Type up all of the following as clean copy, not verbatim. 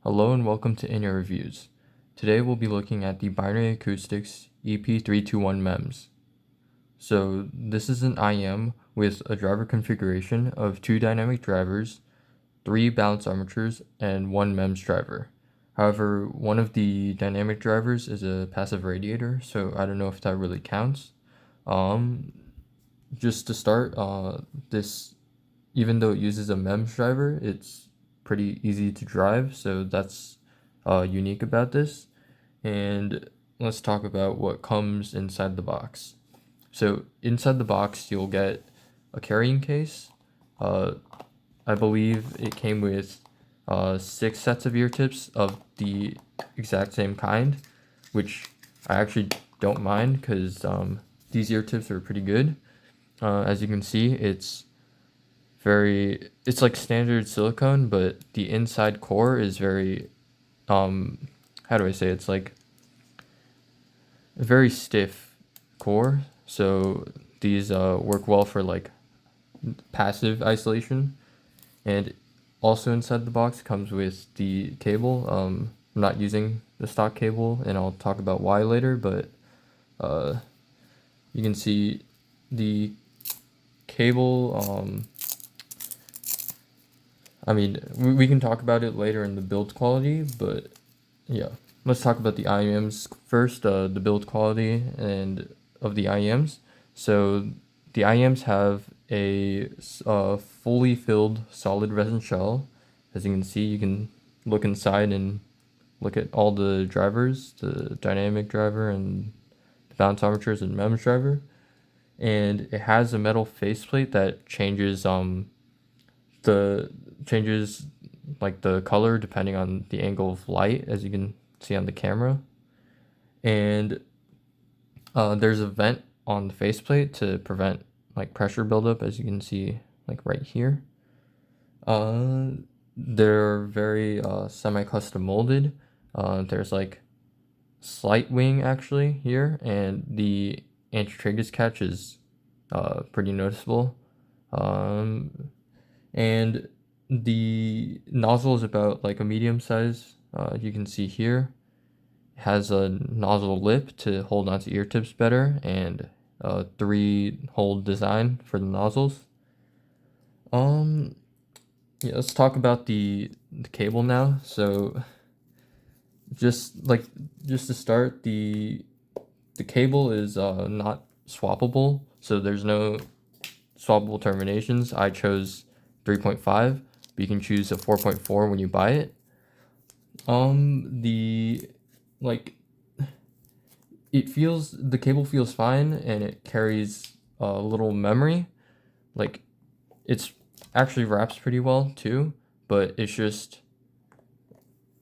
Hello and welcome to In-Ear Reviews. Today we'll be looking at the Binary Acoustics EP321 MEMS. So this is an IEM with a driver configuration of 2 dynamic drivers, 3 balance armatures, and 1 MEMS driver. However, one of the dynamic drivers is a passive radiator, so I don't know if that really counts. Just to start, this, even though it uses a MEMS driver, it's pretty easy to drive, so that's unique about this. And let's talk about what comes inside the box. So inside the box, you'll get a carrying case. I believe it came with 6 sets of ear tips of the exact same kind, which I actually don't mind because these ear tips are pretty good. As you can see, it's like standard silicone, but the inside core is very, how do I say, it's like a very stiff core, so these work well for like passive isolation. And also inside the box comes with the cable. I'm not using the stock cable, and I'll talk about why later, but you can see the cable. I mean, we can talk about it later in the build quality, but yeah. Let's talk about the IEMs first, the build quality and of the IEMs. So the IEMs have a fully filled solid resin shell. As you can see, you can look inside and look at all the drivers, the dynamic driver and the balance armatures and MEMS driver. And it has a metal faceplate that changes like the color depending on the angle of light, as you can see on the camera. And there's a vent on the faceplate to prevent like pressure buildup, as you can see like right here. They're very semi-custom molded. There's like slight wing actually here, and the anti-tragus catch is pretty noticeable. And the nozzle is about like a medium size. You can see here it has a nozzle lip to hold onto ear tips better, and a 3-hole design for the nozzles. Yeah, let's talk about the cable now. So just to start, the cable is not swappable, so there's no swappable terminations. I chose 3.5, but you can choose a 4.4 when you buy it. The cable feels fine, and it carries a little memory. Like, it's actually wraps pretty well too, but it's just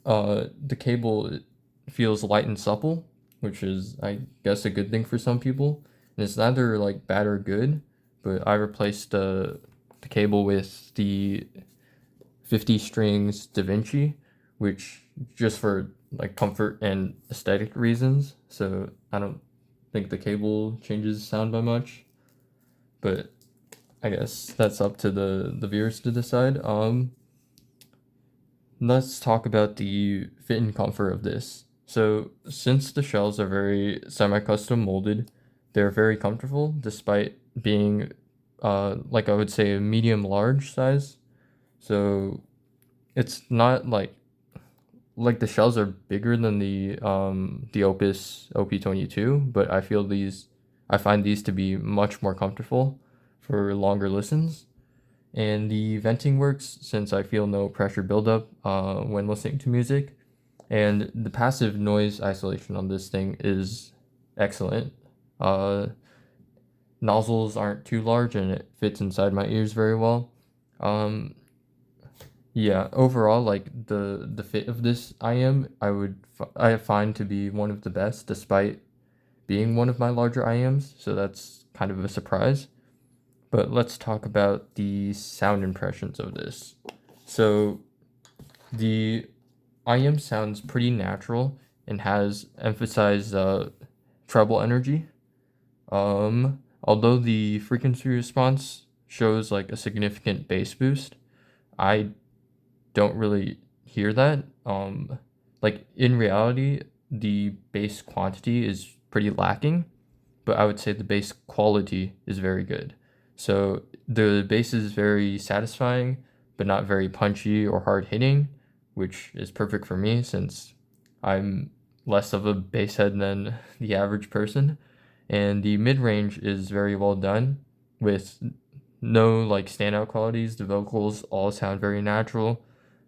the cable feels light and supple, which is, I guess, a good thing for some people. And it's neither like bad or good, but I replaced the cable with the 50 strings Da Vinci, which just for like comfort and aesthetic reasons. So I don't think the cable changes sound by much, but I guess that's up to the viewers to decide. Let's talk about the fit and comfort of this. So since the shells are very semi-custom molded, they're very comfortable despite being like I would say a medium large size. So it's not like the shells are bigger than the Opus OP22, but I find these to be much more comfortable for longer listens. And the venting works since I feel no pressure buildup when listening to music. And the passive noise isolation on this thing is excellent. Nozzles aren't too large, and it fits inside my ears very well. Yeah, overall, like the fit of this IEM, I find to be one of the best, despite being one of my larger IEMs. So that's kind of a surprise. But let's talk about the sound impressions of this. So the IEM sounds pretty natural and has emphasized treble energy. Although the frequency response shows like a significant bass boost, I don't really hear that. Like in reality, the bass quantity is pretty lacking, but I would say the bass quality is very good. So the bass is very satisfying, but not very punchy or hard hitting, which is perfect for me since I'm less of a bass head than the average person. And the mid range is very well done with no like standout qualities. The vocals all sound very natural,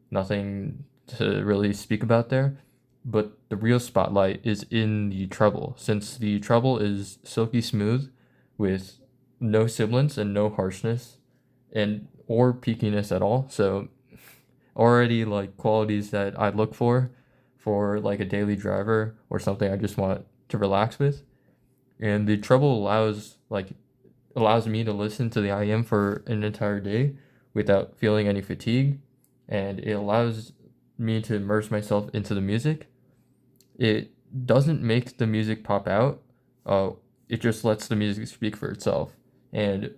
nothing to really speak about there. But the real spotlight is in the treble, since the treble is silky smooth with no sibilance and no harshness and or peakiness at all. So already like qualities that I look for like a daily driver or something I just want to relax with. And the treble allows me to listen to the IEM for an entire day without feeling any fatigue, and it allows me to immerse myself into the music. It doesn't make the music pop out. Uh, it just lets the music speak for itself. And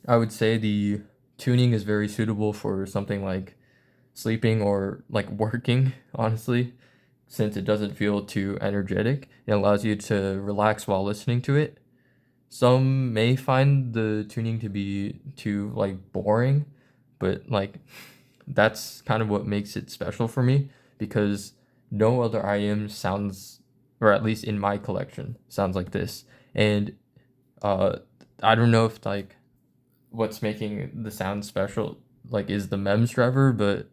I would say the tuning is very suitable for something like sleeping or like working, honestly, since it doesn't feel too energetic. It allows you to relax while listening to it. Some may find the tuning to be too like boring, but like that's kind of what makes it special for me because no other IM sounds, or at least in my collection, sounds like this. And uh, I don't know if like what's making the sound special like is the MEMS driver, but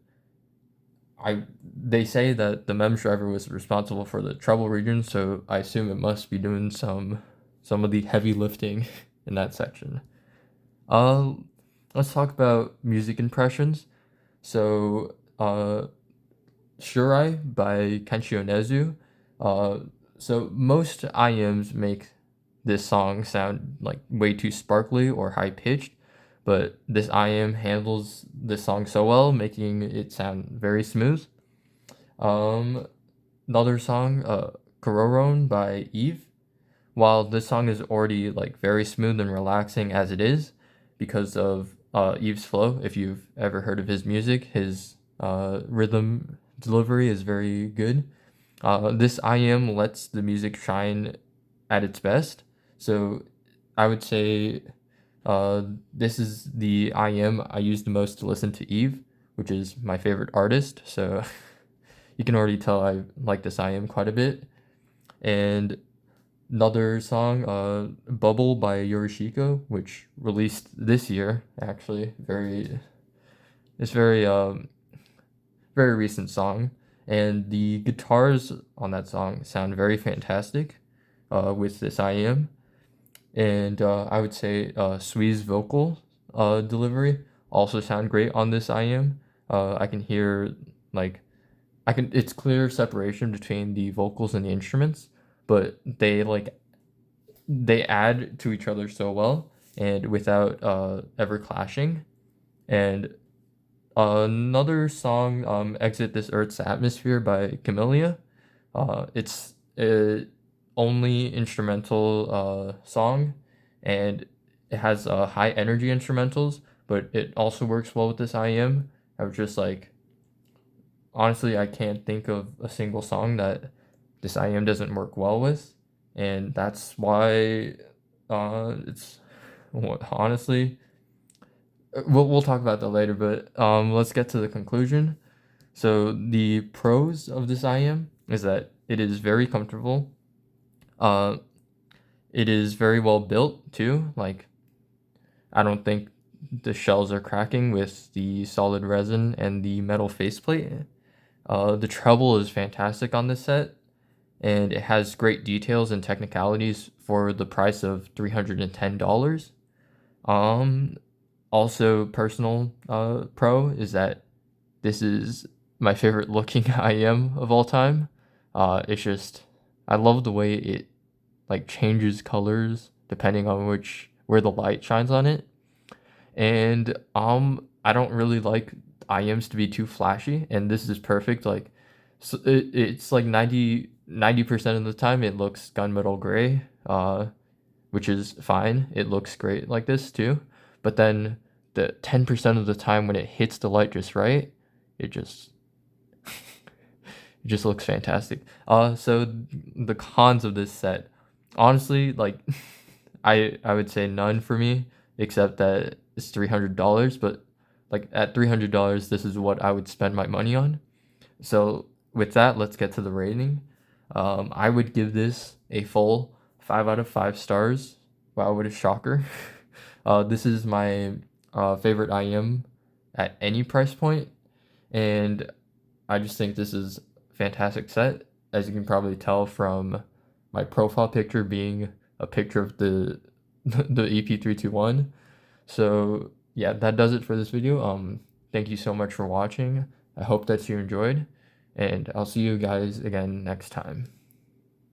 they say that the MEMS driver was responsible for the treble region, so I assume it must be doing some of the heavy lifting in that section. Uh, let's talk about music impressions. So, Shurai by Kenshi Onezu. Uh, so most IMs make this song sound like way too sparkly or high pitched, but this IM handles this song so well, making it sound very smooth. Um, Another song, Kororon by Eve. While this song is already like very smooth and relaxing as it is, because of Eve's flow. If you've ever heard of his music, his rhythm delivery is very good. This IM lets the music shine at its best. So I would say this is the IM I use the most to listen to Eve, which is my favorite artist. So you can already tell I like this IM quite a bit. And another song, Bubble by Yorishiko, which released this year, actually. It's very recent song. And the guitars on that song sound very fantastic with this IEM. And I would say Sui's vocal delivery also sound great on this IEM. I can hear like it's clear separation between the vocals and the instruments, but they add to each other so well and without ever clashing. And another song, Exit This Earth's Atmosphere by Camellia. It's a only instrumental song, and it has high energy instrumentals, but it also works well with this IEM. I was just like, honestly, I can't think of a single song that this IEM doesn't work well with, and that's why it's honestly we'll talk about that later. But let's get to the conclusion. So the pros of this IEM is that it is very comfortable. Uh, it is very well built too. Like I don't think the shells are cracking with the solid resin and the metal faceplate. The treble is fantastic on this set, and it has great details and technicalities for the price of $310. Um, Also, personal pro is that this is my favorite looking IM of all time. It's just I love the way it like changes colors depending on where the light shines on it. And I don't really like IMs to be too flashy, and this is perfect. Like so it's like 90% of the time it looks gunmetal gray, which is fine. It looks great like this too. But then the 10% of the time when it hits the light just right, it just It just looks fantastic. So the cons of this set, honestly, like I would say none for me, except that it's $300. But like at $300, this is what I would spend my money on. So with that, let's get to the rating. I would give this a full 5 out of 5 stars. Wow, what a shocker. This is my favorite IEM at any price point, and I just think this is a fantastic set. As you can probably tell from my profile picture being a picture of the the EP321. So yeah, that does it for this video. Thank you so much for watching. I hope that you enjoyed, and I'll see you guys again next time.